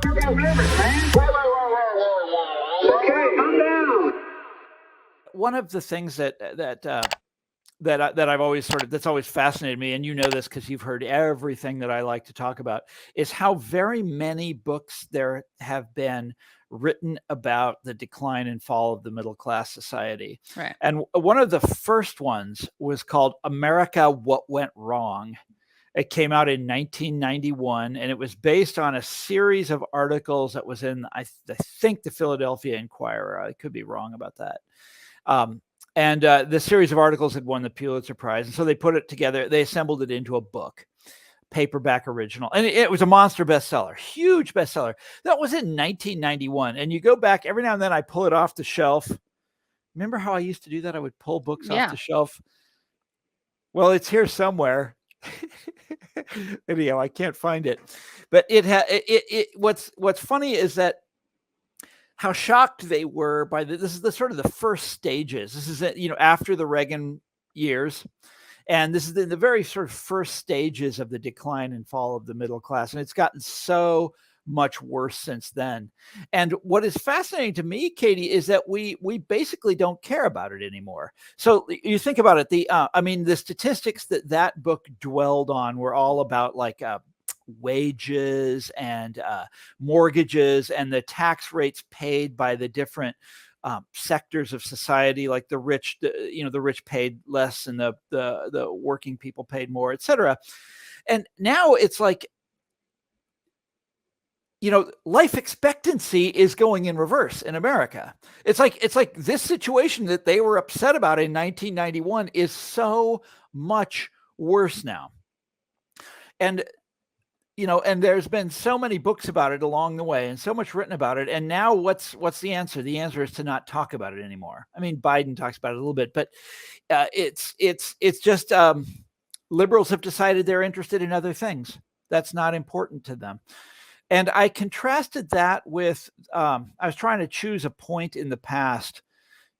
You got limits, man. Whoa. Okay, calm down. One of the things that I've always that's always fascinated me, and you know this because you've heard everything that I like to talk about, is how very many books there have been written about the decline and fall of the middle class society. Right. And one of the first ones was called America, What Went Wrong. It came out in 1991, and it was based on a series of articles that was in, I think, the Philadelphia Inquirer. I could be wrong about that. And the series of articles had won the Pulitzer Prize. And so they put it together. They assembled it into a book, paperback original. And it was a monster bestseller, huge bestseller. That was in 1991. And you go back, every now and then I pull it off the shelf. Remember how I used to do that? I would pull books off the shelf. Well, it's here somewhere. Anyhow, I can't find it. But what's funny is that how shocked they were by this is the sort of the first stages. This is, after the Reagan years. And this is the very sort of first stages of the decline and fall of the middle class. And it's gotten so much worse since then. And what is fascinating to me, Katie, is that we basically don't care about it anymore. So you think about it, the statistics that book dwelled on were all about wages and mortgages and the tax rates paid by the different sectors of society, like the rich, the rich paid less and the working people paid more, et cetera. And now it's like, life expectancy is going in reverse in America. It's like this situation that they were upset about in 1991 is so much worse now. And and there's been so many books about it along the way and so much written about it. And now what's the answer? The answer is to not talk about it anymore. I mean, Biden talks about it a little bit, but it's just liberals have decided they're interested in other things. That's not important to them. And I contrasted that with, I was trying to choose a point in the past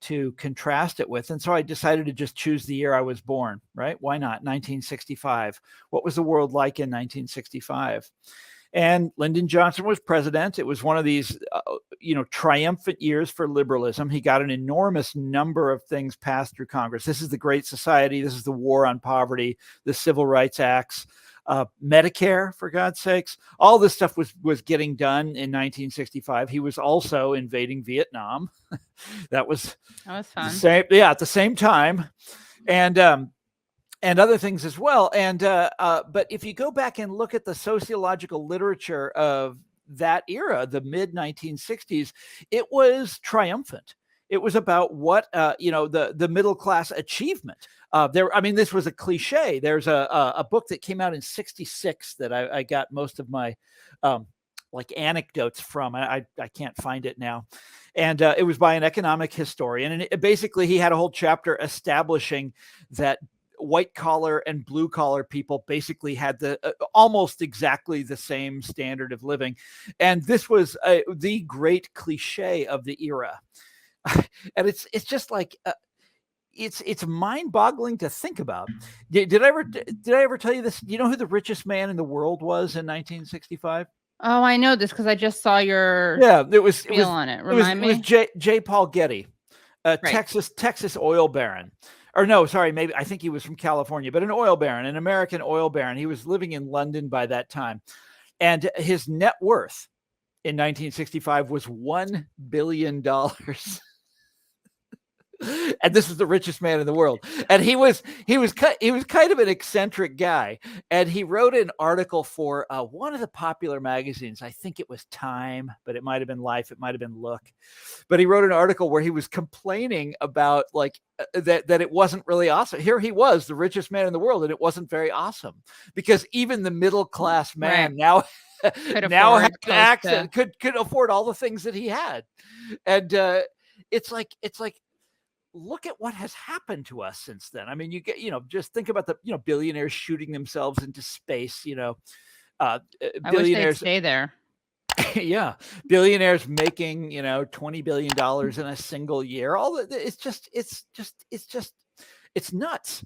to contrast it with. And so I decided to just choose the year I was born, right? Why not? 1965. What was the world like in 1965? And Lyndon Johnson was president. It was one of these, triumphant years for liberalism. He got an enormous number of things passed through Congress. This is the Great Society. This is the War on Poverty, the Civil Rights Acts. Medicare, for God's sakes, all this stuff was getting done in 1965. He was also invading Vietnam. That was fun. At the same time, and other things as well. And but if you go back and look at the sociological literature of that era, the mid 1960s, it was triumphant. It was about what the middle class achievement. This was a cliche. There's a book that came out in 1966 that I got most of my anecdotes from. I can't find it now. And it was by an economic historian. And basically he had a whole chapter establishing that white collar and blue collar people basically had almost exactly the same standard of living. And this was the great cliche of the era. And it's just like, it's mind-boggling to think about. Did I ever tell you this? Do you know who the richest man in the world was in 1965? Oh, I know this because I just saw your spiel on it. Remind me. It was J. Paul Getty, right. Texas oil baron. Or no, sorry, maybe I think he was from California, but an oil baron, an American oil baron. He was living in London by that time. And his net worth in 1965 was $1 billion. And this was the richest man in the world. And he was kind of an eccentric guy. And he wrote an article for one of the popular magazines. I think it was Time, but it might have been Life. It might have been Look. But he wrote an article where he was complaining about that it wasn't really awesome. Here he was, the richest man in the world, and it wasn't very awesome because even the middle class man now had access, could afford all the things that he had. And it's like look at what has happened to us since then. I mean, you get, just think about the, billionaires shooting themselves into space, billionaires. I wish they'd stay there. Yeah. Billionaires making, $20 billion in a single year. It's nuts.